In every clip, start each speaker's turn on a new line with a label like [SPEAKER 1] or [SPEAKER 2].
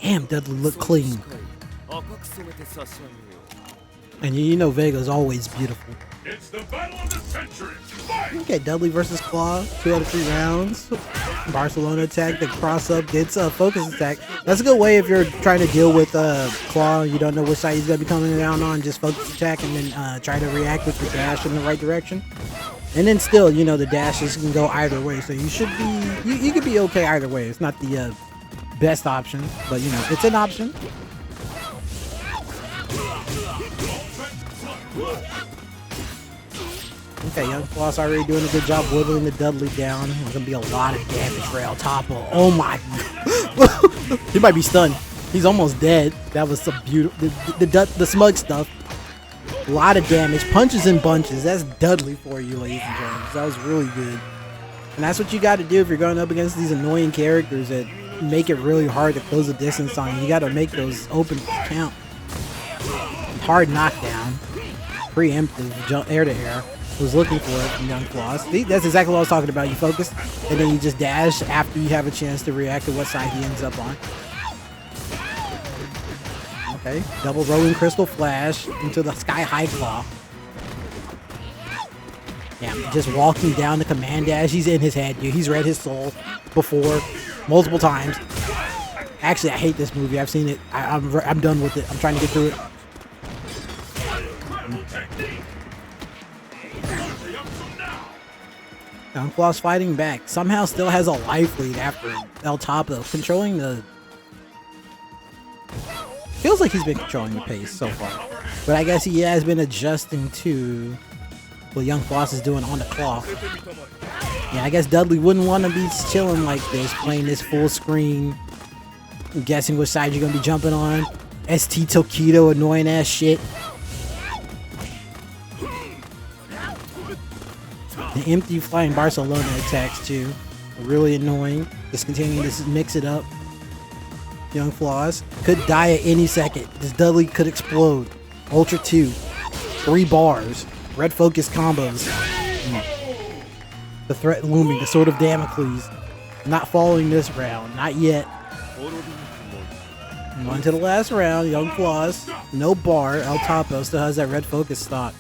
[SPEAKER 1] Damn, Dudley look clean. And you know Vega's always beautiful.
[SPEAKER 2] It's the battle of the century.
[SPEAKER 1] Okay, Dudley versus Claw, 2 out of 3 rounds. Barcelona attack, the cross up gets a focus attack. That's a good way if you're trying to deal with Claw. You don't know which side he's gonna be coming down on. Just focus attack and then try to react with your dash in the right direction. And then still, you know, the dashes can go either way, so you should be you could be okay either way. It's not the best option, but you know, it's an option. Okay, Young Floss already doing a good job whittling the Dudley down. There's gonna be a lot of damage for El Topo. Oh my! He might be stunned. He's almost dead. That was so beautiful. The smug stuff. A lot of damage, punches and bunches. That's Dudley for you, ladies and gentlemen. That was really good. And that's what you got to do if you're going up against these annoying characters that make it really hard to close the distance on you. You got to make those open count. Hard knockdown. Preemptive, jump air to air. Was looking for it from Young Floss. That's exactly what I was talking about. You focus, and then you just dash after you have a chance to react to what side he ends up on. Okay, double rolling crystal flash into the sky high claw. Yeah, just walking down the command dash. He's in his head, dude. He's read his soul before, multiple times. Actually, I hate this movie. I've seen it. I'm done with it. I'm trying to get through it. Young Floss fighting back. Somehow still has a life lead after El Topo controlling the... Feels like he's been controlling the pace so far. But I guess he has been adjusting to what Young Floss is doing on the claw. Yeah, I guess Dudley wouldn't want to be chilling like this, playing this full screen, guessing which side you're going to be jumping on. ST Tokido, annoying ass shit. The empty flying Barcelona attacks too. Really annoying. Just continuing to mix it up. Young Floss could die at any second. This Dudley could explode. Ultra 2. 3 bars. Red focus combos. The threat looming. The sword of Damocles. Not following this round. Not yet. On to the last round. Young Floss. No bar. El Topo still has that red focus stock.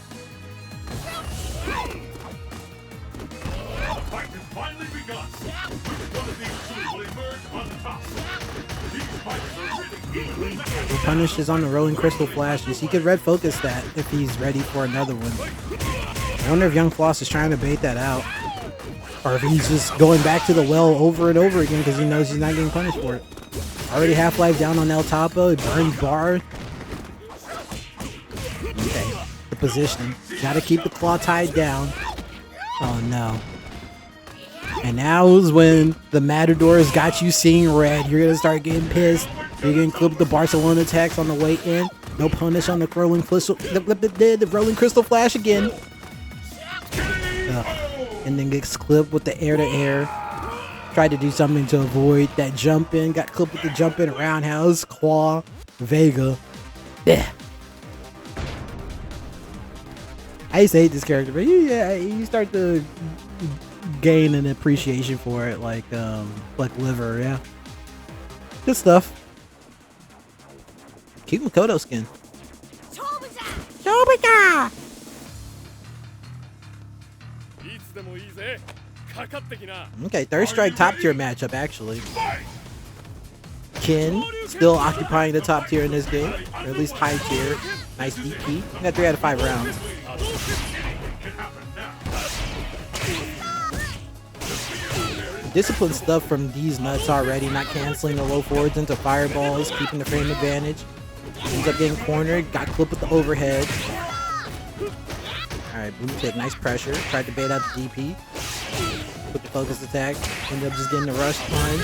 [SPEAKER 1] The punish is on the rolling crystal flashes. He could red focus that if he's ready for another one. I wonder if Young Floss is trying to bait that out, or if he's just going back to the well over and over again because he knows he's not getting punished for it. Already half-life down on El Topo. He burns bar. Okay, the position. Gotta keep the claw tied down. Oh no. And now is when the Matadors got you seeing red. You're gonna start getting pissed. You're getting clipped the Barcelona attacks on the way in. No punish on the rolling crystal. The rolling crystal flash again. And then gets clipped with the air to air. Tried to do something to avoid that jump in. Got clipped with the jump in roundhouse. Claw. Vega. Yeah. I used to hate this character, but you start to gain an appreciation for it, like Liver, yeah. Good stuff. Keep Makoto skin. Chobita! Okay, third strike top tier matchup actually. Ken still occupying the top tier in this game, or at least high tier. Nice DP. Got 3 out of 5 rounds. Discipline stuff from these nuts already, not canceling the low forwards into fireballs, keeping the frame advantage. Ends up getting cornered, got clipped with the overhead. Alright, blue tick, nice pressure. Tried to bait out the DP. Put the focus attack. Ended up just getting the rush punch.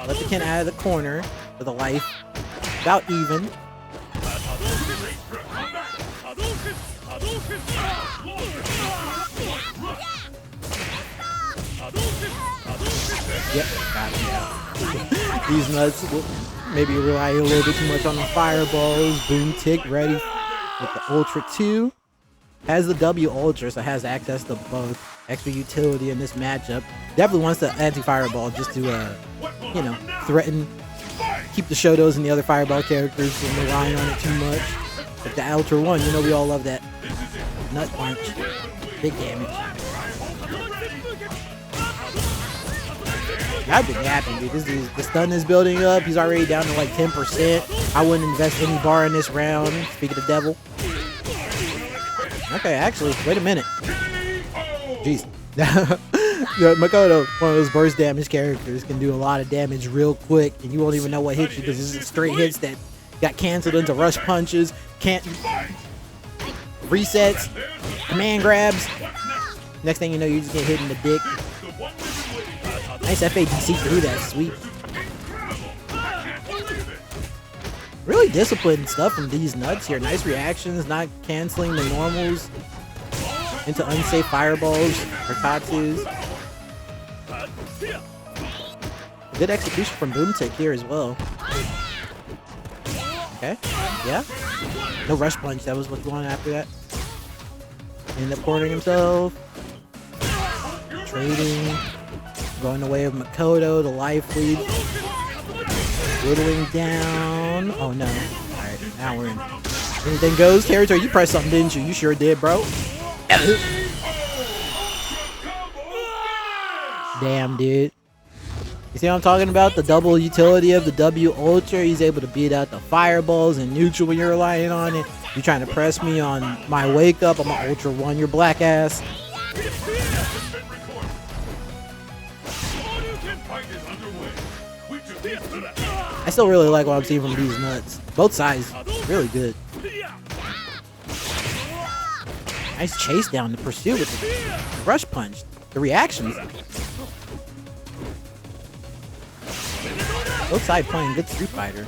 [SPEAKER 1] Let the Ken out of the corner with a life. About even. Yep, got it. These nuts will maybe rely a little bit too much on the fireballs. Boom tick ready with the Ultra 2. Has the W Ultra, so has access to both. Extra utility in this matchup. Definitely wants the anti-fireball just to, you know, threaten, keep the Shotos and the other fireball characters from relying on it too much. But the Ultra 1, you know we all love that. Nut punch. Big damage. I've been yapping, dude. The stun is building up. He's already down to like 10%. I wouldn't invest any bar in this round. Speaking of devil. Okay, actually, wait a minute. Jeez. Yeah, Makoto, one of those burst damage characters, can do a lot of damage real quick, and you won't even know what hit you because this is straight hits that got canceled into rush punches, can't resets, command grabs. Next thing you know, you just get hit in the dick. Nice FADC through that sweep. Really disciplined stuff from these nuts here. Nice reactions, not canceling the normals into unsafe fireballs or Katsus. Good execution from Boomtick here as well. Okay, yeah. No rush punch, that was what you wanted after that. Ended up cornering himself. Trading. Going the way of Makoto, the life lead. Whittling down. Oh no. Alright, now we're in anything goes territory. You pressed something, didn't you? You sure did, bro. Damn, dude. You see what I'm talking about? The double utility of the W Ultra. He's able to beat out the fireballs and neutral when you're relying on it. You're trying to press me on my wake up. I'm an Ultra 1, your black ass. I still really like what I'm seeing from these nuts. Both sides, really good. Nice chase down, the pursuit with the rush punch, the reactions. Both sides playing good Street Fighter.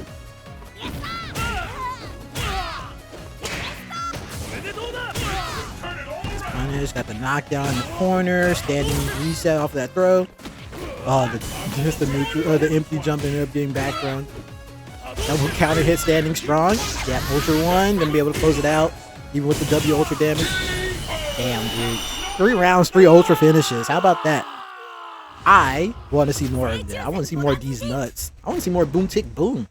[SPEAKER 1] Punish, got the knockdown in the corner, standing reset off of that throw. Oh, just the neutral, the empty jump ended up being back thrown. Double counter hit, standing strong. Yeah, Ultra 1, gonna be able to close it out, even with the W Ultra damage. Damn, dude. 3 rounds, 3 Ultra finishes. How about that? I want to see more of that. I want to see more of these nuts. I want to see more Boom Tick Boom.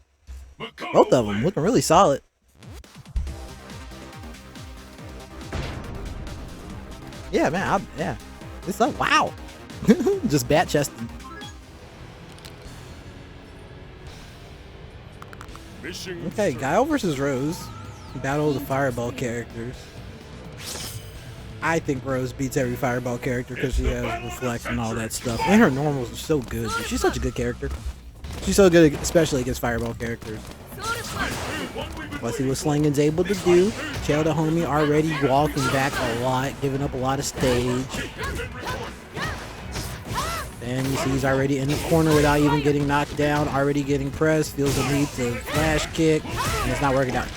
[SPEAKER 1] Both of them looking really solid. Yeah, man. Yeah. It's like, wow. Just bat chesting. Okay, Guile versus Rose. Battle of the Fireball characters. I think Rose beats every Fireball character because she has Reflect and all that stuff. And her normals are so good. Dude. She's such a good character. She's so good, especially against Fireball characters. Let's see what Slangin's able to do. Chalethehomie already walking back a lot, giving up a lot of stage. And you see he's already in the corner without even getting knocked down, already getting pressed, feels the need to flash kick, and it's not working out.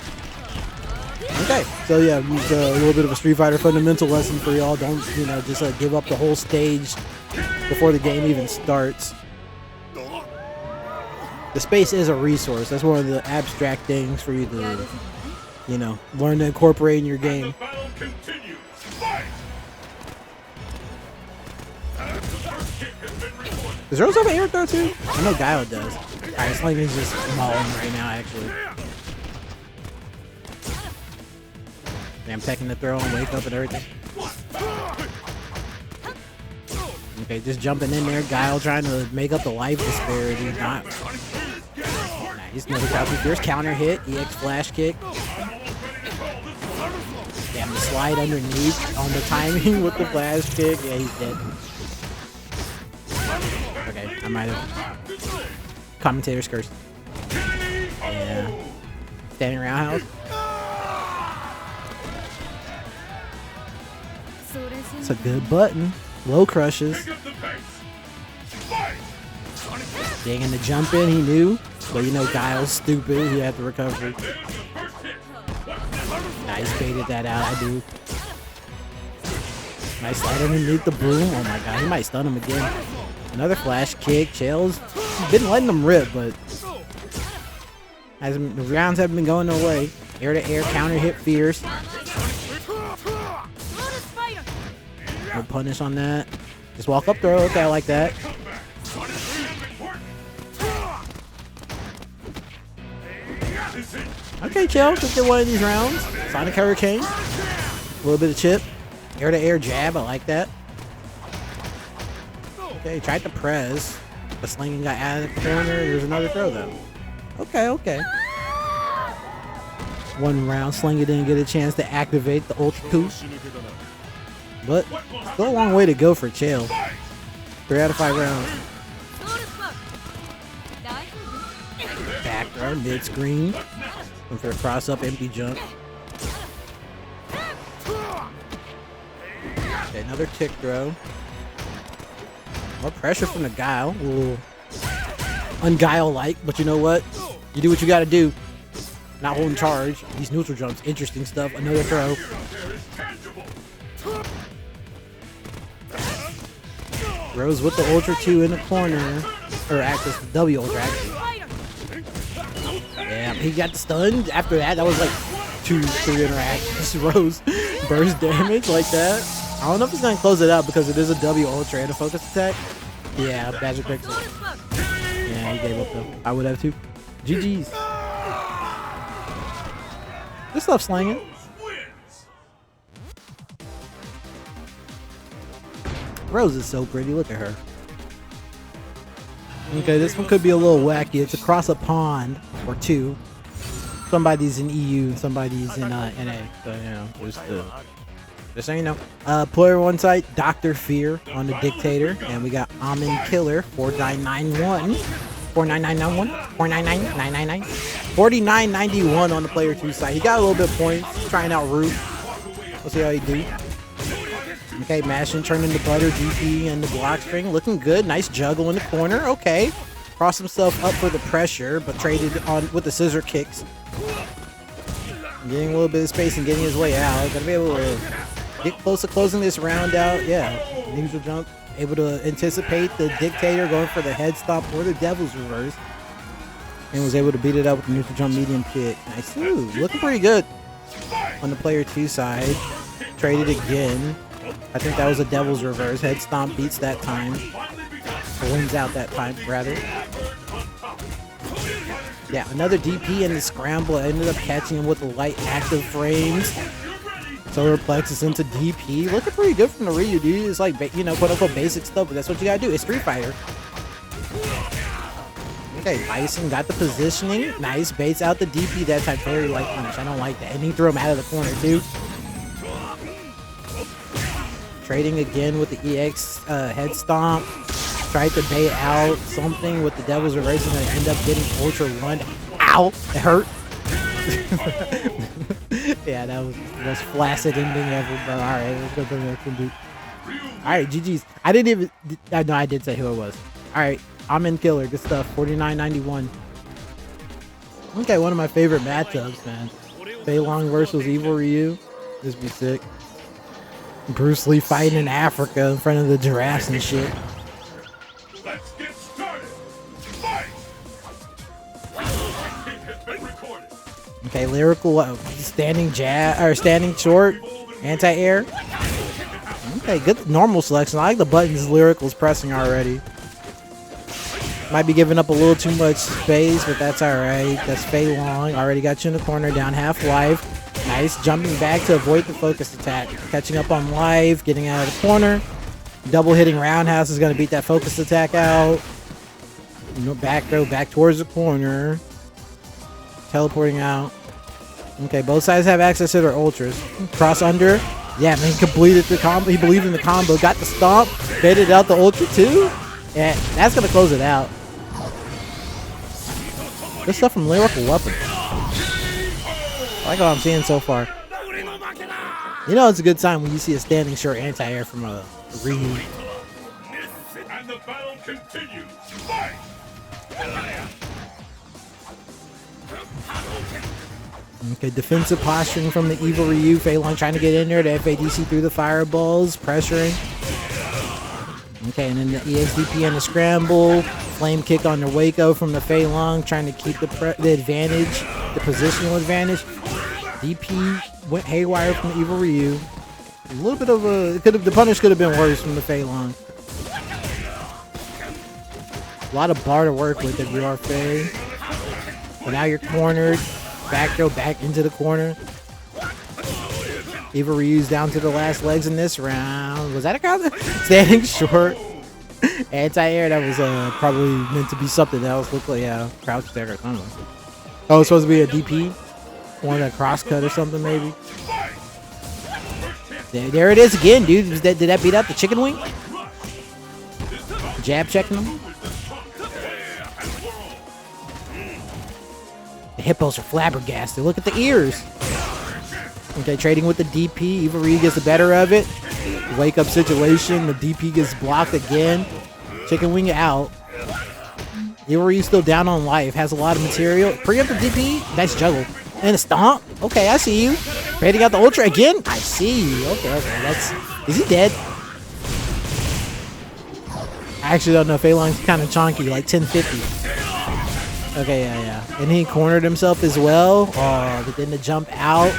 [SPEAKER 1] Okay, so yeah, use a little bit of a Street Fighter fundamental lesson for y'all. Don't, you know, just give up the whole stage before the game even starts. The space is a resource. That's one of the abstract things for you to, you know, learn to incorporate in your game. Does Rose have an air throw too? I know Guile does. Alright, Slangin's just mauling right now, actually. I'm teching the throw and wake up and everything. Okay, just jumping in there. Guile trying to make up the life disparity. Not. Nice. Another crouching fierce counter hit. EX flash kick. Damn, the slide underneath on the timing with the flash kick. Yeah, he's dead. Okay, I might have. Commentator's curse. Yeah. Standing roundhouse. It's a good button. Low crushes. Digging the jump in, he knew. But you know, Guile's stupid. He had to recover. Nice, baited that out. I do. Nice slide underneath the boom. Oh my god, he might stun him again. Another flash kick. Chale's been letting them rip, but the rounds haven't been going their way. Air to air counter hit fierce. Good punish on that. Just walk up throw. Okay, I like that. Okay, chill. Let's get one of these rounds. Sonic Hurricane. A little bit of chip. Air to air jab. I like that. Okay, tried to press. But Slangin got out of the corner. There's another throw though. Okay, okay. One round. Slangin didn't get a chance to activate the Ultra Coup. But still a long way to go for Chale. 3 out of 5 rounds. Back throw, mid screen. Looking for a cross up, empty jump. Okay, another tick throw. More pressure from the Guile. Ooh. Unguile-like, but you know what? You do what you gotta do. Not holding charge. These neutral jumps, interesting stuff. Another throw. Throws with the Ultra 2 in the corner. Or access the W Ultra actually. Yeah, he got the stun. After that, that was like 2-3 interactions. Rose burst damage like that. I don't know if he's gonna close it out because it is a W Ultra and a focus attack. Yeah, Magic Pixel. Yeah, he gave up though. I would have too. GG's. Good stuff, Slangin. Rose is so pretty. Look at her. Okay, this one could be a little wacky. It's across a pond or two. Somebody's in EU, somebody's in NA. So, you know, just so you know. Player one side, Dr. Fear on the Dictator. And we got Amin Killer, 4991. 49991? 499? 4991 on the player two side. He got a little bit of points, trying out Root. We'll see how he do. Okay, mashing, turning the butter, DP, and the block string. Looking good. Nice juggle in the corner. Okay. Crossed himself up for the pressure, but traded on with the scissor kicks. Getting a little bit of space and getting his way out. Gotta be able to get close to closing this round out. Yeah. Neutral jump. Able to anticipate the Dictator going for the head stomp or the Devil's Reverse. And was able to beat it up with the neutral jump medium kick. Nice. Ooh, looking pretty good on the player two side. Traded again. I think that was a Devil's Reverse. Head stomp beats that time. Wins out that time, rather. Yeah, another DP in the scramble. I ended up catching him with the light active frames. Solar plexus into DP. Looking pretty good from the Ryu, dude. It's like, you know, quote unquote basic stuff, but that's what you gotta do. It's Street Fighter. Okay, Bison got the positioning. Nice. Baits out the DP that time. Very light punish. I don't like that. And he threw him out of the corner, too. Trading again with the EX head stomp. Tried to bait out something with the Devil's Reverse and then end up getting Ultra 1. Ow! It hurt. Yeah, that was the most flaccid ending ever, bro. Alright, let's go to the next one, dude. Alright, GG's. I didn't even... No, I did say who it was. Alright, Amin Killer. Good stuff. 4991. Okay, one of my favorite matchups, man. Fei Long versus Evil Ryu. This be sick. Bruce Lee fighting in Africa in front of the giraffes and shit.
[SPEAKER 2] Let's get started. Fight.
[SPEAKER 1] Okay, Lyrical standing jab or standing short, anti-air. Okay, good normal selection. I like the buttons Lyrical's pressing already. Might be giving up a little too much space, but that's alright. That's Fei Long. Already got you in the corner, down half life. Nice, jumping back to avoid the focus attack. Catching up on life, getting out of the corner. Double hitting roundhouse is going to beat that focus attack out. Back throw, back towards the corner. Teleporting out. Okay, both sides have access to their ultras. Cross under. Yeah, man, he completed the combo. He believed in the combo. Got the stomp. Baited out the ultra too. Yeah, that's going to close it out. Good stuff from Lyrical Weapon. I like what I'm seeing so far. You know it's a good sign when you see a standing short anti-air from a Ryu.
[SPEAKER 2] And the battle continues. Fight!
[SPEAKER 1] Okay, defensive posturing from the Evil Ryu. Fei Long trying to get in there. The FADC through the fireballs, pressuring. Okay, and then the EXDP and the scramble. Flame kick on the Waco from the Fei Long, trying to keep the advantage, the positional advantage. DP went haywire from the Evil Ryu. A little bit of a the punish could have been worse from the Fei Long. A lot of bar to work with if you are Fei. But now you're cornered. Back throw back into the corner. Eva Ryu's down to the last legs in this round. Was that a counter? Standing short. Anti-air, that was probably meant to be something else. Looked like crouch attack or something. Oh, it's supposed to be a DP? One a cross cut or something maybe? There it is again, dude. Did that beat out the chicken wing? Jab checking him. The hippos are flabbergasted. Look at the ears. Okay, trading with the DP. Eva Ryu gets the better of it. Wake up situation. The DP gets blocked again. Chicken wing out. Eva Ryu still down on life. Has a lot of material. Preempt the DP. Nice juggle. And a stomp. Okay, I see you. Trading out the ultra again. I see. Okay. Is he dead? I actually don't know. Fei Long's kind of chonky, like 1050. Okay, yeah. And he cornered himself as well. Oh, but then the jump out.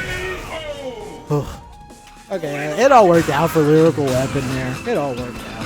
[SPEAKER 1] Okay, it all worked out for Lyrical Weapon there. It all worked out.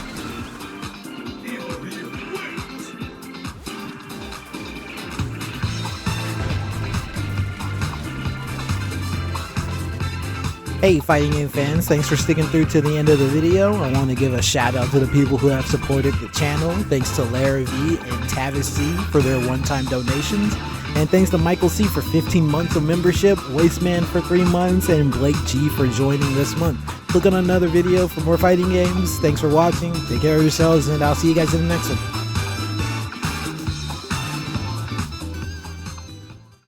[SPEAKER 1] Hey fighting game fans, thanks for sticking through to the end of the video. I want to give a shout out to the people who have supported the channel. Thanks to Lara V and Tavis C for their one-time donations. And thanks to Michael C for 15 months of membership, Wasteman for 3 months, and Blake G for joining this month. Click on another video for more fighting games. Thanks for watching, take care of yourselves, and I'll see you guys in the next one.